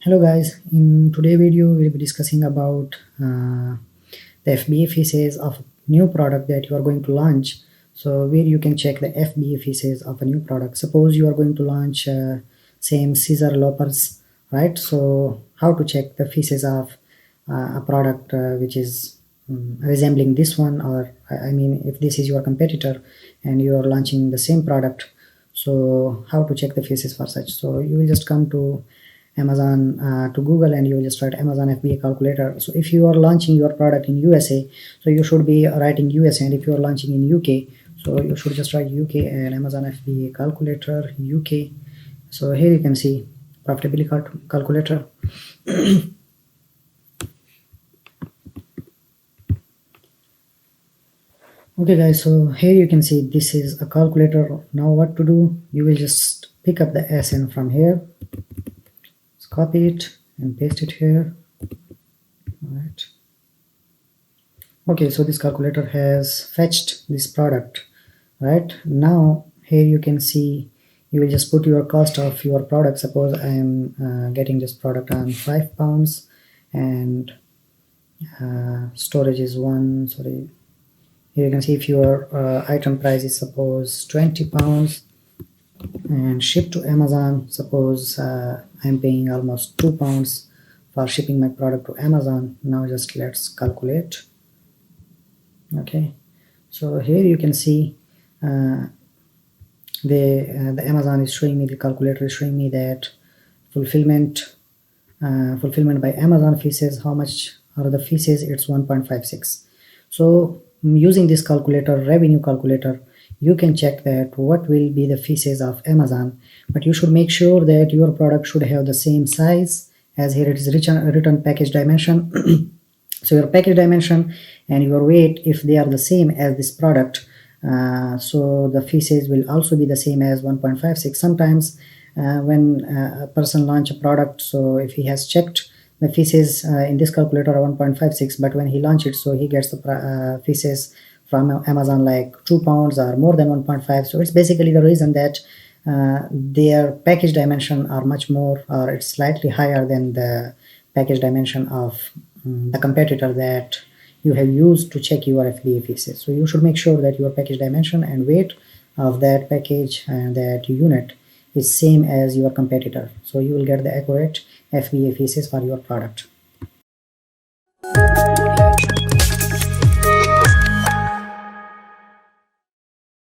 Hello guys, in today's video we'll be discussing about the FBA phases of a new product that you are going to launch. So where you can check the FBA phases of a new product. Suppose you are going to launch same scissor loppers, right? So how to check the phases of a product which is resembling this one, or I mean if this is your competitor and you are launching the same product, so how to check the phases for such. So you will just come to Amazon to Google and you will just write Amazon FBA calculator. So if you are launching your product in USA, so you should be writing USA, and if you are launching in UK, so you should just write UK and Amazon FBA calculator UK. So here you can see profitability calculator. Okay guys, so here you can see this is a calculator. Now what to do, you will just pick up the SN from here, copy it and paste it here. All right. Okay, so this calculator has fetched this product. Right now here you can see, you will just put your cost of your product. Suppose I am getting this product on £5 and storage is here you can see if your item price is suppose £20 and ship to Amazon, suppose I'm paying almost £2 for shipping my product to Amazon. Now just let's calculate. Okay, so here you can see the Amazon is showing me, the calculator is showing me that fulfillment by Amazon fees, how much are the fees, it's 1.56. So using this calculator, revenue calculator, you can check that what will be the fees of Amazon, but you should make sure that your product should have the same size as here it is written package dimension. So your package dimension and your weight, if they are the same as this product, so the fees will also be the same as 1.56. Sometimes when a person launch a product, so if he has checked the fees in this calculator are 1.56, but when he launch it, so he gets the fees from Amazon like £2 or more than 1.5. So it's basically the reason that their package dimension are much more, or it's slightly higher than the package dimension of the competitor that you have used to check your FBA fees. So you should make sure that your package dimension and weight of that package and that unit is same as your competitor, so you will get the accurate FBA fees for your product.